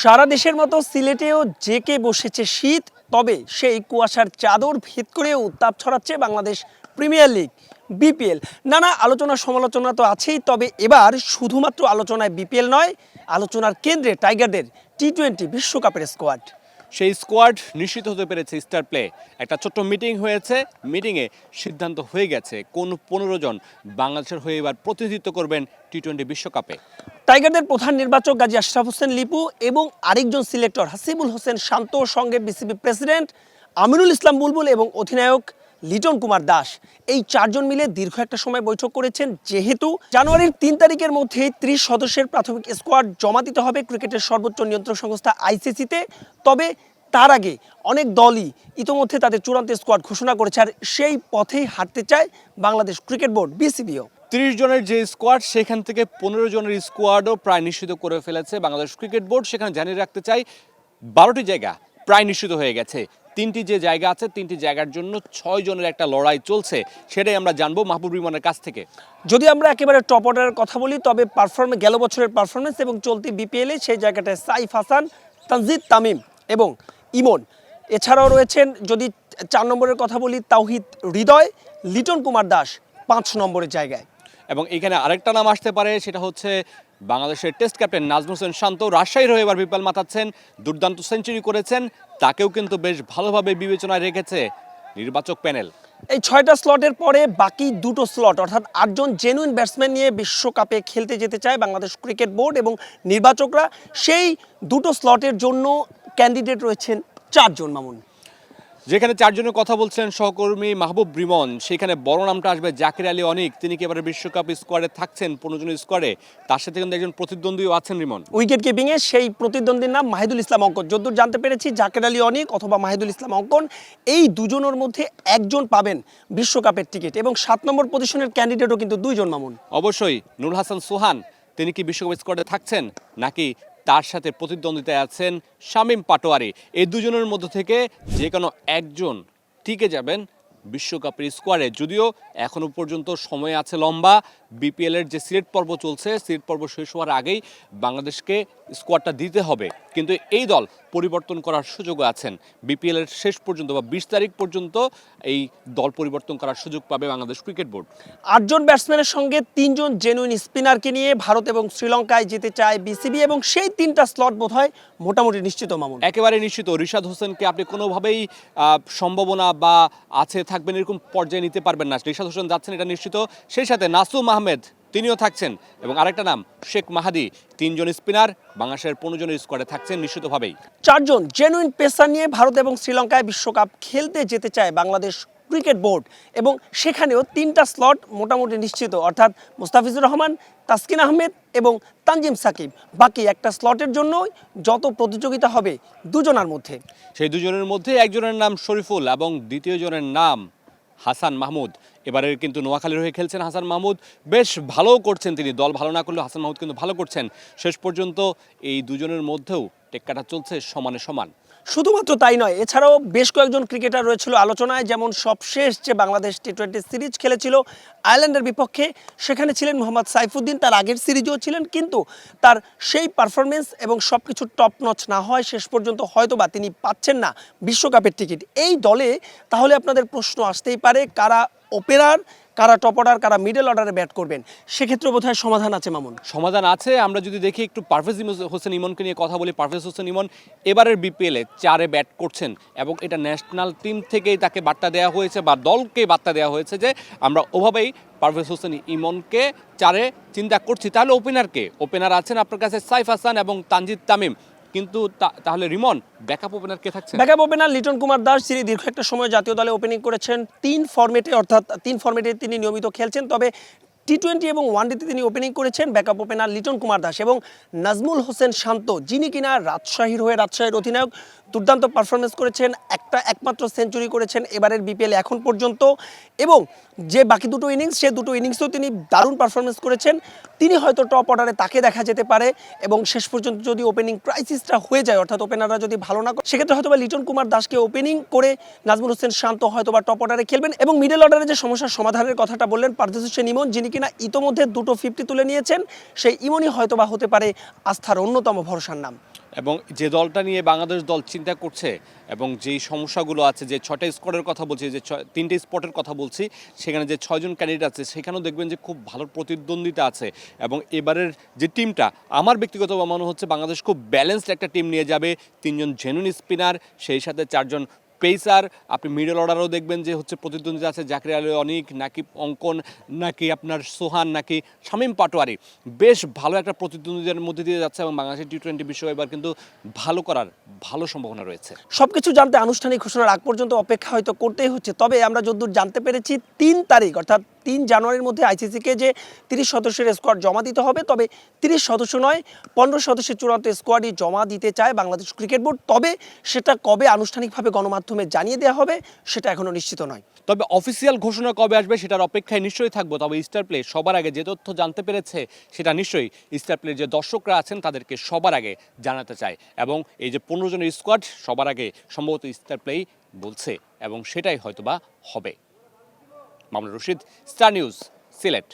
সারা দেশের মতো সিলেটেও জেঁকে বসেছে শীত, তবে সেই কুয়াশার চাদর ভেদ করেও উত্তাপ ছড়াচ্ছে বাংলাদেশ প্রিমিয়ার লিগ বিপিএল। নানা আলোচনা সমালোচনা তো আছেই, তবে এবার শুধুমাত্র আলোচনায় বিপিএল নয়, আলোচনার কেন্দ্রে টাইগারদের টি-20 বিশ্বকাপের স্কোয়াড। সেই স্কোয়াড নিশ্চিত হতে পেরেছে স্টার প্লে। একটা ছোট্ট মিটিং হয়েছে, মিটিংয়ে সিদ্ধান্ত হয়ে গেছে কোন 15 জন বাংলাদেশের হয়ে এবার প্রতিনিধিত্ব করবেন টি-20 বিশ্বকাপে। টাইগারদের প্রধান নির্বাচক গাজী আশরাফ হোসেন লিপু এবং আরেকজন সিলেক্টর হাসিবুল হোসেন শান্ত, সঙ্গে বিসিবি প্রেসিডেন্ট আমিনুল ইসলাম বুলবুল এবং অধিনায়ক লিটন কুমার দাস, এই চারজন মিলে দীর্ঘ একটা সময় বৈঠক করেছেন। যেহেতু জানুয়ারির 3 তারিখের মধ্যে 30 সদস্যের প্রাথমিক স্কোয়াড জমা দিতে হবে ক্রিকেটের সর্বোচ্চ নিয়ন্ত্রক সংস্থা আইসিসিতে, তবে তার আগে অনেক দলই ইতোমধ্যে তাদের চূড়ান্ত স্কোয়াড ঘোষণা করেছে, আর সেই পথেই হাঁটতে চায় বাংলাদেশ ক্রিকেট বোর্ড বিসিবিও। 30 জনের যে স্কোয়াড, সেখান থেকে 15 জনের স্কোয়াডও প্রায় নিশ্চিত করে ফেলেছে বাংলাদেশ ক্রিকেট বোর্ড। সেখানে জানিয়ে রাখতে চাই 12টি জায়গা প্রায় নিশ্চিত হয়ে গেছে। 3টি যে জায়গা আছে, 3টি জায়গার জন্য 6 জনের একটা লড়াই চলছে, সেটাই আমরা জানবো মাহবুব রিমনের কাছ থেকে। যদি আমরা একেবারে টপ অর্ডারের কথা বলি, তবে গেল বছরের পারফরমেন্স এবং চলতি বিপিএলে সেই জায়গাটায় সাইফ হাসান, তানজিদ তামিম এবং ইমন। এছাড়াও রয়েছেন, যদি 4 নম্বরের কথা বলি, তাওহিদ হৃদয়, লিটন কুমার দাস 5 নম্বরের জায়গায়। এবং এখানে আরেকটা নাম আসতে পারে, সেটা হচ্ছে বাংলাদেশের টেস্ট ক্যাপ্টেন নাজমুল হোসেন শান্ত। রাজশাহীর হয়ে এবার বিপিএল মাতাচ্ছেন, দুর্দান্ত সেঞ্চুরি করেছেন, তাকেও কিন্তু বেশ ভালোভাবে বিবেচনায় রেখেছে নির্বাচক প্যানেল। এই 6টা স্লটের পরে বাকি 2টো স্লট, অর্থাৎ 8 জন জেনুইন ব্যাটসম্যান নিয়ে বিশ্বকাপে খেলতে যেতে চায় বাংলাদেশ ক্রিকেট বোর্ড এবং নির্বাচকরা। সেই 2টো স্লটের জন্য ক্যান্ডিডেট রয়েছেন 4 জন। মামুন, যেখানে 4 জনের কথা বলছেন সহকর্মী মাহবুব রিমন, সেখানে বড় নামটা আসবে জাকির আলী অনিক। তিনি কি এবারে বিশ্বকাপ স্কোয়াডে থাকছেন, 15 জনের স্কোয়াডে? তার সাথে কিন্তু একজন প্রতিদ্বন্দ্বীও আছেন রিমন, উইকেট কিপিংয়ে সেই প্রতিদ্বন্দ্বীর নাম মাহিদুল ইসলাম অঙ্কন। যতদূর জানতে পেরেছি, জাকির আলী অনিক অথবা মাহিদুল ইসলাম অঙ্কন, এই দুজনের মধ্যে একজন পাবেন বিশ্বকাপের টিকিট, এবং 7 নম্বর পজিশনের ক্যান্ডিডেটও কিন্তু 2 জন। মামুন, অবশ্যই নুরুল হাসান সোহান, তিনি কি বিশ্বকাপ স্কোয়াডে থাকছেন, নাকি তার সাথে প্রতিদ্বন্দ্বিতায় আছেন শামীম পাটোয়ারি? এই দুজনের মধ্য থেকে যে কোনো একজন টিকে যাবেন বিশ্বকাপের স্কোয়াডে। যদিও এখনও পর্যন্ত সময় আছে লম্বা, বিপিএলের যে সিলেট পর্ব চলছে, সিলেট পর্ব শেষ হওয়ার আগেই বাংলাদেশকে স্কোয়াডটা দিতে হবে, কিন্তু এই দল পরিবর্তন করার সুযোগও আছেন। বিপিএলের শেষ পর্যন্ত বা 20 তারিখ পর্যন্ত এই দল পরিবর্তন করার সুযোগ পাবে বাংলাদেশ ক্রিকেট বোর্ড। 8 জন ব্যাটসম্যানের সঙ্গে 3 জন জেনুইন স্পিনারকে নিয়ে ভারত এবং শ্রীলঙ্কায় যেতে চায় বিসিবি, এবং সেই 3টা স্লট বোধহয় মোটামুটি নিশ্চিত। মামুন, একেবারে নিশ্চিত। রিশাদ হোসেনকে আপনি কোনোভাবেই সম্ভাবনা বা আছে থাকবেন এরকম পর্যায়ে নিতে পারবেন না। রিশাদ হোসেন যাচ্ছেন, এটা নিশ্চিত। সেই সাথে নাসুম আহমেদ, তিনিও থাকছেন, এবং আরেকটা নাম শেখ মাহাদি। 3 জন স্পিনার বাংলাদেশের 15 জনের স্কোয়াডে থাকছেন নিশ্চিতভাবেই। 4 জন জেনুইন পেসার নিয়ে ভারত এবং শ্রীলঙ্কায় বিশ্বকাপ খেলতে যেতে চায় বাংলাদেশ ক্রিকেট বোর্ড, এবং সেখানেও 3টা স্লট মোটামুটি নিশ্চিত, অর্থাৎ মুস্তাফিজুর রহমান, তাসকিন আহমেদ এবং তানজিম সাকিব। বাকি একটা স্লটের জন্য যত প্রতিযোগিতা হবে 2 জনের মধ্যে। সেই 2 জনের মধ্যে একজনের নাম শরীফুল এবং দ্বিতীয় জনের নাম হাসান মাহমুদ। এবারে কিন্তু নোয়াখালীর হয়ে খেলছেন হাসান মাহমুদ, বেশ ভালো করছেন তিনি। দল ভালো না করলেও হাসান মাহমুদ কিন্তু ভালো করছেন। শেষ পর্যন্ত এই 2 জনের মধ্যেও টেক্কাটা চলছে সমানে সমান। শুধুমাত্র তাই নয়, এছাড়াও বেশ কয়েকজন ক্রিকেটার রয়েছিল আলোচনায়, যেমন সবশেষ যে বাংলাদেশ টি-20 সিরিজ খেলেছিল আয়ারল্যান্ডের বিপক্ষে, সেখানে ছিলেন মোহাম্মদ সাইফুদ্দিন। তার আগের সিরিজও ছিলেন, কিন্তু তার সেই পারফরমেন্স এবং সব কিছু টপ নচ না হয় শেষ পর্যন্ত হয়তোবা তিনি পাচ্ছেন না বিশ্বকাপের টিকিট। এই দলে তাহলে আপনাদের প্রশ্ন আসতেই পারে, কারা ওপেনার, কারা টপ অর্ডার, কারা মিডল অর্ডারে ব্যাট করবেন? সেক্ষেত্রে বোধহয় সমাধান আছে। মামুন, সমাধান আছে। আমরা যদি দেখি একটু পারভেজ হোসেন ইমনকে নিয়ে কথা বলি। পারভেজ হোসেন ইমন এবারের বিপিএলে 4-এ ব্যাট করছেন, এবং এটা ন্যাশনাল টিম থেকেই তাকে বার্তা দেওয়া হয়েছে বা দলকে বার্তা দেওয়া হয়েছে যে আমরা ওভাবেই পারভেজ হোসেন ইমনকে 4-এ চিন্তা করছি। তাহলে ওপেনারকে? ওপেনার আছেন আপনার কাছে সাইফ হাসান এবং তানজিদ তামিম, কিন্তু তাহলে রিমন ব্যাকআপ ওপেনার কে থাকছে? ব্যাকআপ ওপেনার লিটন কুমার দাস, যিনি দীর্ঘ একটা সময় জাতীয় দলে ওপেনিং করেছেন 3 ফরম্যাটে, অর্থাৎ 3 ফরম্যাটে তিনি নিয়মিত খেলছেন, তবে টি-20 এবং ওয়ানডেতে তিনি ওপেনিং করেছেন। ব্যাকআপ ওপেনার লিটন কুমার দাস এবং নাজমুল হোসেন শান্ত, যিনি কিনা রাজশাহীর অধিনায়ক, দুর্দান্ত পারফরমেন্স করেছেন, একমাত্র সেঞ্চুরি করেছেন এবারের বিপিএলে এখন পর্যন্ত, এবং যে বাকি 2টো ইনিংস, সে 2টো ইনিংসেও তিনি দারুণ পারফরমেন্স করেছেন। তিনি হয়তো টপ অর্ডারে তাকে দেখা যেতে পারে, এবং শেষ পর্যন্ত যদি ওপেনিং ক্রাইসিসটা হয়ে যায়, অর্থাৎ ওপেনাররা যদি ভালো না করে, সেক্ষেত্রে হয়তোবা লিটন কুমার দাসকে ওপেনিং করে নাজমুল হোসেন শান্ত হয়তোবা টপ অর্ডারে খেলবেন। এবং মিডল অর্ডারে যে সমস্যার সমাধানের কথাটা বললেন পারভেজ হোসেন ইমন, যিনি কিনা ইতোমধ্যে 2টো 50 তুলে নিয়েছেন, সেই ইমনই হয়তোবা হতে পারে আস্থার অন্যতম ভরসার নাম। এবং যে দলটা নিয়ে বাংলাদেশ দল চিন্তা করছে এবং যেই সমস্যাগুলো আছে, যে 6টা স্কোয়াডের কথা বলছি, যে 3টে স্পটের কথা বলছি, সেখানে যে 6জন ক্যান্ডিডেট আছে সেখানেও দেখবেন যে খুব ভালো প্রতিদ্বন্দ্বিতা আছে। এবং এবারের যে টিমটা আমার ব্যক্তিগত মনে হচ্ছে বাংলাদেশ খুব ব্যালেন্সড একটা টিম নিয়ে যাবে। 3জন জেনুইন স্পিনার, সেই সাথে 4জন পেসার। আপনি মিডল অর্ডারও দেখবেন যে হচ্ছে প্রতিদ্বন্দ্বিতা আছে, জাকির আলী অনিক, নাকি অঙ্কন, নাকি আপনার সোহান, নাকি শামীম পাটোয়ারি। বেশ ভালো একটা প্রতিদ্বন্দ্বিতার মধ্যে দিয়ে যাচ্ছে এবং বাংলাদেশের টি-20 বিশ্ব এবার কিন্তু ভালো করার ভালো সম্ভাবনা রয়েছে। সবকিছু জানতে আনুষ্ঠানিক ঘোষণার আগ পর্যন্ত অপেক্ষা হয়তো করতেই হচ্ছে। তবে আমরা যতদূর জানতে পেরেছি 3 তারিখ অর্থাৎ 3 জানুয়ারির মধ্যে আইসিসিকে যে 30 সদস্যের স্কোয়াড জমা দিতে হবে, তবে 30 সদস্য নয় 15 সদস্যের চূড়ান্ত স্কোয়াডই জমা দিতে চায় বাংলাদেশ ক্রিকেট বোর্ড। তবে সেটা কবে আনুষ্ঠানিকভাবে গণমাধ্যমে জানিয়ে দেওয়া হবে সেটা এখনো নিশ্চিত নয়। তবে অফিসিয়াল ঘোষণা কবে আসবে সেটার অপেক্ষায় নিশ্চয়ই থাকবো। তবে স্টার প্লে সবার আগে যে তথ্য জানতে পেরেছে সেটা নিশ্চয়ই স্টার প্লের যে দর্শকরা আছেন তাদেরকে সবার আগে জানাতে চায়। এবং এই যে 15 জনের স্কোয়াড সবার আগে সম্ভবত স্টার প্লেই বলছে এবং সেটাই হয়তোবা হবে। Mamunur Rashid, star news, Sylhet.